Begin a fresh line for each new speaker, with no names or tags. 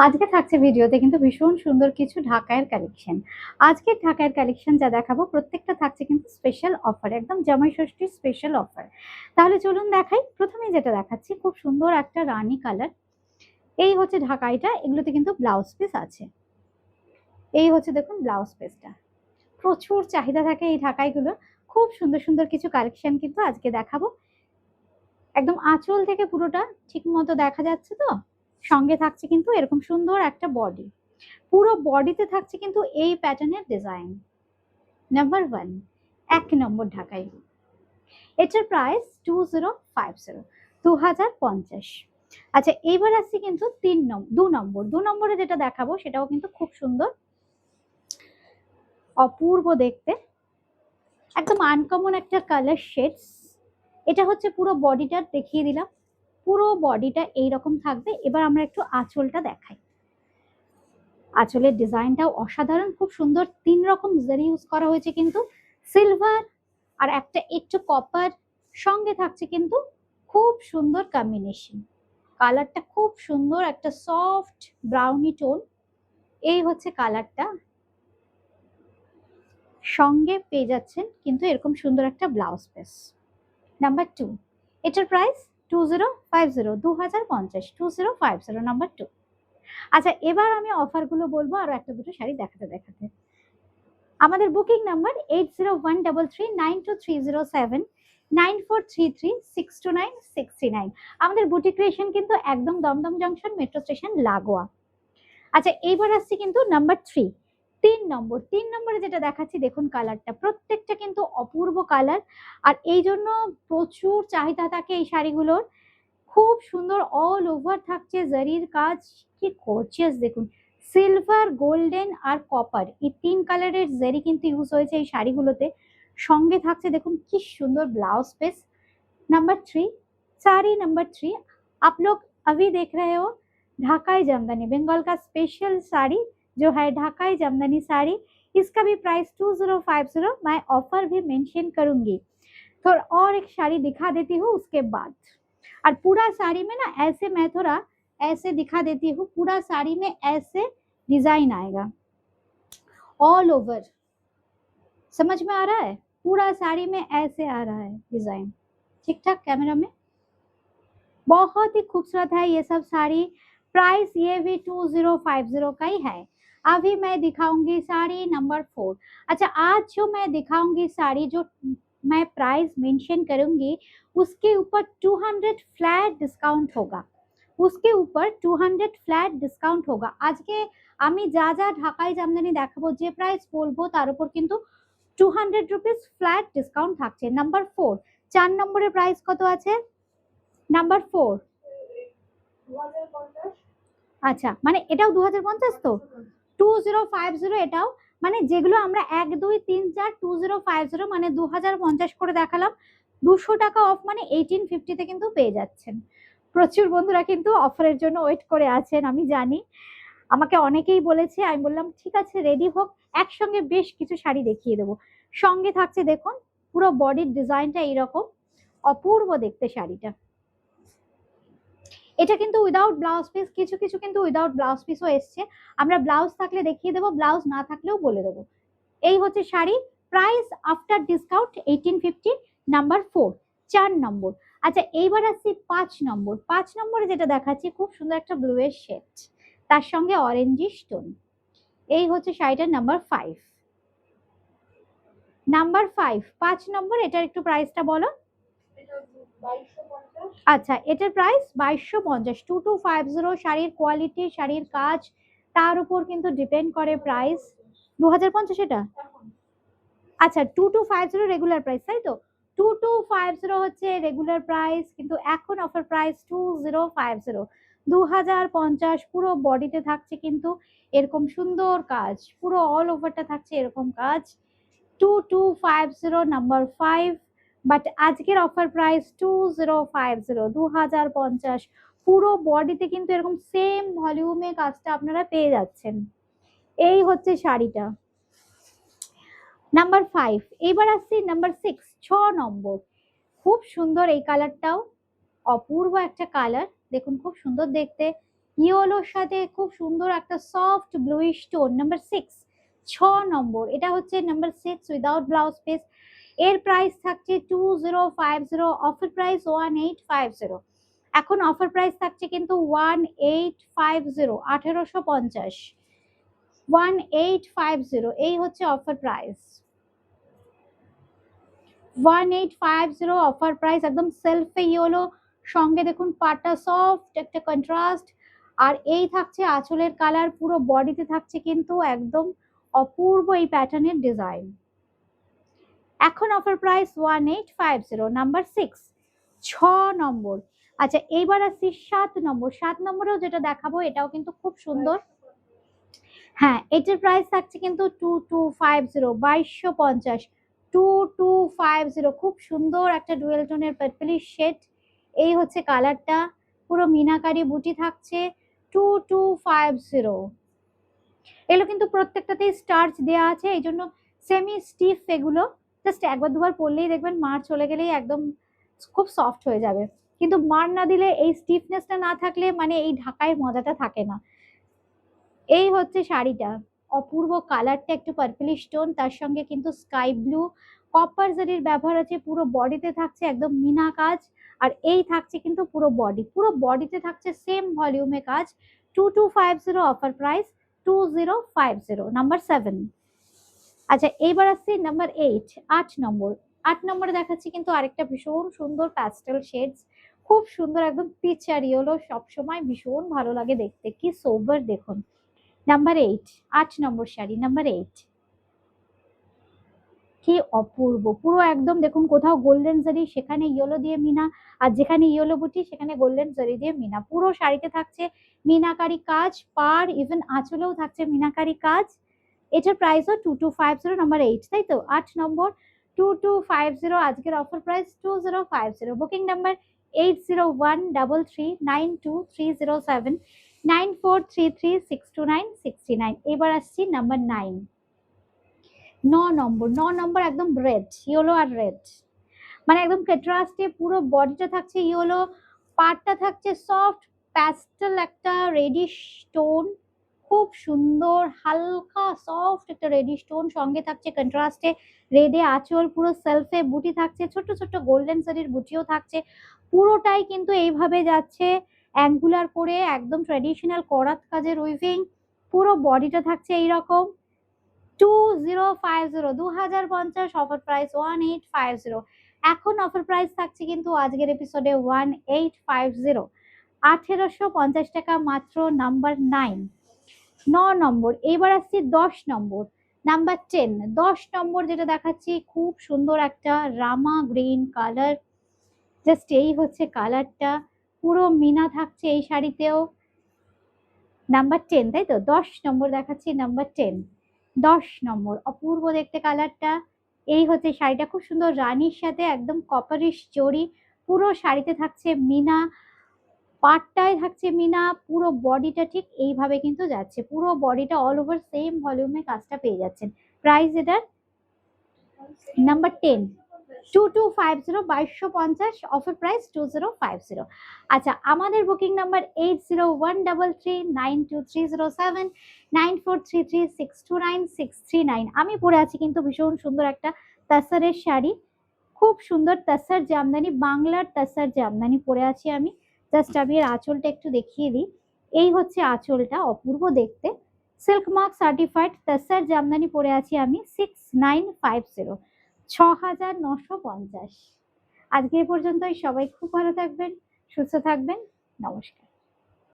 আজকে থাকছে ভিডিওতে কিন্তু ভীষণ সুন্দর কিছু ঢাকাইয়ের কালেকশন। আজকের ঢাকাইয়ের কালেকশন যা দেখাবো প্রত্যেকটা থাকছে কিন্তু স্পেশাল অফার, একদম জামাই ষষ্ঠীর স্পেশাল অফার। তাহলে চলুন দেখাই। প্রথমেই যেটা দেখাচ্ছি খুব সুন্দর একটা রানী কালার। এই হচ্ছে ঢাকাইটা, এগুলোতে কিন্তু ব্লাউজ পিস আছে। এই হচ্ছে দেখুন ব্লাউজ পিসটা, প্রচুর চাহিদা থাকে এই ঢাকাইগুলো। খুব সুন্দর সুন্দর কিছু কালেকশন কিন্তু আজকে দেখাবো। একদম আঁচল থেকে পুরোটা ঠিক মতো দেখা যাচ্ছে তো। সঙ্গে থাকছে কিন্তু এরকম সুন্দর একটা বডি, পুরো বডিতে থাকছে কিন্তু এই প্যাটার্নের ডিজাইন। নাম্বার 1, 1 নম্বর ঢাকাই। এটার প্রাইস 2050, 2050। আচ্ছা, এইবার আসছি কিন্তু 2 নম্বরে যেটা দেখাবো সেটাও কিন্তু খুব সুন্দর, অপূর্ব দেখতে, একদম আনকমন একটা কালার শেডস। এটা হচ্ছে পুরো বডিটা দেখিয়ে দিলাম, পুরো বডিটা এইরকম থাকবে। এবার আমরা একটু আঁচলটা দেখাই। আঁচলের ডিজাইনটাও অসাধারণ, খুব সুন্দর। 3 রকম জারি ইউজ করা হয়েছে কিন্তু, সিলভার আর একটা একটু কপার। সঙ্গে থাকছে কিন্তু খুব সুন্দর কম্বিনেশন, কালারটা খুব সুন্দর, একটা সফট ব্রাউনি টোন। এই হচ্ছে কালারটা। সঙ্গে পেয়ে যাচ্ছেন কিন্তু এরকম সুন্দর একটা ব্লাউজ পিস। নাম্বার 2, এটার প্রাইস 2050, 2050, 2050, নাম্বার 2। আচ্ছা, এবার আমি অফারগুলো বলবো আরো একটা দুটো শাড়ি দেখাতে দেখাতে। আমাদের বুকিং নাম্বার 8013392307, 9433629639। আমাদের বুটিক ক্রিয়েশন কিন্তু একদম দমদম জংশন মেট্রো স্টেশন লাগোয়া। আচ্ছা, এইবার আসছি কিন্তু নাম্বার 3, 3 নম্বরে যেটা দেখাচ্ছি দেখুন কালারটা, প্রত্যেকটা কিন্তু অপূর্ব কালার। আর এই জন্য প্রচুর চাহিদা থাকে এই শাড়িগুলোর। খুব সুন্দর অল ওভার থাকছে জারির কাজ, কি গর্জিয়াস দেখুন। সিলভার, গোল্ডেন আর কপার, এই 3 কালারের জারি কিন্তু ইউজ হয়েছে এই শাড়িগুলোতে। সঙ্গে থাকছে দেখুন কি সুন্দর blouse piece. Number 3, sari number 3, आप लोग अभी देख रहे हो ढाकाई जामदानी, बंगाल का स्पेशल साड़ी जो है ढाकाई जामदानी साड़ी। इसका भी प्राइस 2050, मैं ऑफर भी मेंशन करूंगी। तो और एक साड़ी दिखा देती हूँ उसके बाद। और पूरा साड़ी में ना ऐसे मैं थोड़ा ऐसे दिखा देती हूँ, पूरा साड़ी में ऐसे डिजाइन आएगा ऑल ओवर। समझ में आ रहा है? पूरा साड़ी में ऐसे आ रहा है डिजाइन। ठीक ठाक कैमरा में, बहुत ही खूबसूरत है ये सब साड़ी। प्राइस ये भी 2050 का ही है। अभी मैं दिखाऊंगी साड़ी नंबर 4। अच्छा, आज जो मैं दिखाऊंगी साड़ी, जो मैं प्राइस मेंशन करूंगी, उसके ऊपर 200 फ्लैट डिस्काउंट होगा, उसके ऊपर 200 फ्लैट डिस्काउंट होगा। आज के আমি যা যা ঢাকাই জামদানি দেখাবো, যে প্রাইস বলবো তার উপর কিন্তু 200 রুপিস ফ্ল্যাট ডিসকাউন্ট থাকছে। নাম্বার 4, 4 নম্বরের প্রাইস কত আছে? নাম্বার 4, আচ্ছা মানে এটাও 2050, তো 2050 এটাও। মানে যেগুলো আমরা 1 2 3 4 2050 মানে 2050 করে দেখালাম, 200 টাকা অফ মানে 1850 কিন্তু পেয়ে যাচ্ছেন। প্রচুর বন্ধুরা কিন্তু অফারের জন্য ওয়েট করে আছেন, আমি জানি। আমাকে অনেকেই বলেছে, আমি বললাম ঠিক আছে রেডি হোক, একসঙ্গে বেশ কিছু শাড়ি দেখিয়ে দেবো। সঙ্গে থাকছে দেখুন পুরো বডির ডিজাইনটা এইরকম, অপূর্ব দেখতে শাড়িটা। এটা কিন্তু উইদাউট ব্লাউজ পিস, কিছু কিছু কিন্তু উইদাউট ব্লাউজ পিসও এসছে। আমরা ব্লাউজ থাকলে দেখিয়ে দেবো, ব্লাউজ না থাকলেও বলে দেবো। এই হচ্ছে sari, price after discount 1850। Number 4, 4 নম্বর। আচ্ছা, এইবার আসছি 5 নম্বর। 5 নম্বরে যেটা দেখাচ্ছি খুব সুন্দর একটা ব্লু এর শেড, তার সঙ্গে অরেঞ্জি স্টোন। এই হচ্ছে শাড়িটার নাম্বার 5। নাম্বার 5, 5 নম্বর। এটার একটু প্রাইসটা বলো। আচ্ছা, এটার প্রাইস 2250, 2250। শাড়ির কোয়ালিটি, শাড়ির কাজ, তার উপর কিন্তু ডিপেন্ড করে প্রাইস। 2050 এটা? আচ্ছা, 2250 রেগুলার প্রাইস, তাই তো? 2250 হচ্ছে রেগুলার প্রাইস, কিন্তু এখন অফার প্রাইস 2050, 2050। পুরো বডিতে থাকছে কিন্তু এরকম সুন্দর কাজ, পুরো অল ওভারটা থাকছে এরকম কাজ। 2250 নাম্বার 5। বাট আজকের অফার প্রাইস 2050, 2050। পুরো বডিতে কিন্তু এরকম সেম ভলিউমে কাজটা আপনারা পেয়ে যাচ্ছেন। এই হচ্ছে শাড়িটা, নাম্বার 5। এইবার আসছি নাম্বার 6, 6 নম্বর। খুব সুন্দর এই কালারটাও, অপূর্ব একটা কালার দেখুন, খুব সুন্দর দেখতে। ইয়েলোর সাথে খুব সুন্দর একটা সফট ব্লুইশ টোন। নাম্বার 6, 6 নম্বর, এটা হচ্ছে নাম্বার 6 উইদাউট ব্লাউজ পিস। এর প্রাইস থাকছে 2050, অফার প্রাইস 1850। এখন অফার প্রাইস থাকছে কিন্তু 1850, 1850, 1850, এই হচ্ছে অফার প্রাইস। 1850 অফার প্রাইস, একদম সেলফে ইয়েলো, সঙ্গে দেখুন পাটা সফট একটা কন্ট্রাস্ট। আর এই থাকছে আঁচলের কালার, পুরো বডিতে থাকছে কিন্তু একদম অপূর্ব এই প্যাটার্নের ডিজাইন। এখন অফার প্রাইস 1850, নাম্বার 6, 6 নম্বর। আচ্ছা এইবার আসছি 7 নম্বর। 7 নম্বরেও যেটা দেখাবো এটাও কিন্তু খুব সুন্দর। হ্যাঁ, এটার প্রাইস থাকছে কিন্তু 2250, 2250, 2250। খুব সুন্দর একটা ডুয়েল টোনের পার্পলিশ শেড, এই হচ্ছে কালারটা, পুরো মিনাকারি বুটি থাকছে 2250। এগুলো কিন্তু প্রত্যেকটাতেই স্টার্চ দেওয়া আছে, এই জন্য সেমি স্টিফ এগুলো। জাস্ট একবার দুবার পরলেই দেখবেন মার চলে গেলেই একদম খুব সফট হয়ে যাবে, কিন্তু মার না দিলে এই স্টিফনেসটা না থাকলে মানে এই ঢাকায় মজাটা থাকে না। এই হচ্ছে শাড়িটা, অপূর্ব কালারটা, একটু পার্পলিশ টোন, তার সঙ্গে কিন্তু স্কাই ব্লু কপার জারির ব্যবহার আছে, পুরো বডিতে থাকছে একদম মিনা কাজ। আর এই থাকছে কিন্তু পুরো বডিতে থাকছে সেম ভলিউমে কাজ। 2250 অফার প্রাইস 2050, নাম্বার 7। আচ্ছা এইবার আসছি নাম্বার 8, 8 নম্বর। 8 নম্বরে দেখাচ্ছি কিন্তু আরেকটা ভীষণ সুন্দর প্যাস্টেল শেডস, খুব সুন্দর একদম পিচ আর ইয়েলো, সবসময় ভীষণ ভালো লাগে দেখতে, কি সোবার দেখুন। নাম্বার 8, 8 নম্বর শাড়ি, নাম্বার 8, কি অপূর্ব, পুরো একদম দেখুন কোথাও গোল্ডেন জারি, সেখানে ইয়েলো দিয়ে মিনা, আর যেখানে ইয়েলো বুটি সেখানে গোল্ডেন জারি দিয়ে মিনা। পুরো শাড়িতে থাকছে মিনাকারি কাজ, পার ইভেন আঁচলেও থাকছে মিনাকারি কাজ। এটার প্রাইসও 2250, নাম্বার 8, তাই তো 8 নম্বর 2250। আজকের অফার প্রাইস 2050। Booking number 8013392307, 9433629629। এবার আসছি নাম্বার 9, 9 নম্বর। 9 নম্বর একদম রেড, ইয়েলো আর রেড, মানে একদম কন্ট্রাস্টে পুরো বডিটা থাকছে ইয়েলো, পার্টটা থাকছে সফট প্যাস্টেল একটা রেডিশ টোন, খুব সুন্দর হালকা সফট একটা রেডিশ টোন, সঙ্গে থাকছে কন্ট্রাস্টে রেডে আঁচল, পুরো সেলফে বুটি থাকছে, ছোট ছোট গোল্ডেন জারির বুটিও থাকছে। পুরোটাই কিন্তু এইভাবে যাচ্ছে অ্যাঙ্গুলার করে, একদম ট্র্যাডিশনাল করাত কাজের উইভিং, পুরো বডিটা থাকছে এইরকম 2050, 2050, অফার প্রাইস 1850। এখন অফার প্রাইস থাকছে কিন্তু আজকের এপিসোডে 1850, 1850 টাকা মাত্র, নাম্বার 9, 9 নম্বর। এবার আসছি 10 নম্বর, নাম্বার 10। 10 নম্বর যেটা দেখাচ্ছি খুব সুন্দর একটা রামা গ্রিন কালার, জাস্ট এই হচ্ছে কালারটা, পুরো মিনা থাকছে এই শাড়িতেও। নাম্বার 10, তাই তো 10 নম্বর দেখাচ্ছি, নাম্বার 10, 10 নম্বর, অপূর্ব দেখতে কালারটা। এই হচ্ছে শাড়িটা, খুব সুন্দর রানীর সাথে একদম কপারিশ জরি, পুরো শাড়িতে থাকছে মিনা, পাটটায় থাকছে মিনা, পুরো বডিটা ঠিক এইভাবে কিন্তু যাচ্ছে, পুরো বডিটা অল ওভার সেম ভলিউমে কাজটা পেয়ে যাচ্ছেন। প্রাইস এটার নাম্বার 10, 2250, 2250, অফার প্রাইস 2050। আচ্ছা আমাদের বুকিং নাম্বার 8013392307, 9433629639। আমি পরে আছি কিন্তু ভীষণ সুন্দর একটা তাসারের শাড়ি, খুব সুন্দর তাসার জামদানি, বাংলার তাসার জামদানি পরে আছি আমি। জাস্ট আমি এর আঁচলটা একটু দেখিয়ে দিই, এই হচ্ছে আঁচলটা, অপূর্ব দেখতে, সিল্ক মার্ক সার্টিফাইড তাসার জামদানি পরে আছি আমি। 6950, 6950। আজকে এ পর্যন্তই, সবাই খুব ভালো থাকবেন, সুস্থ থাকবেন, নমস্কার।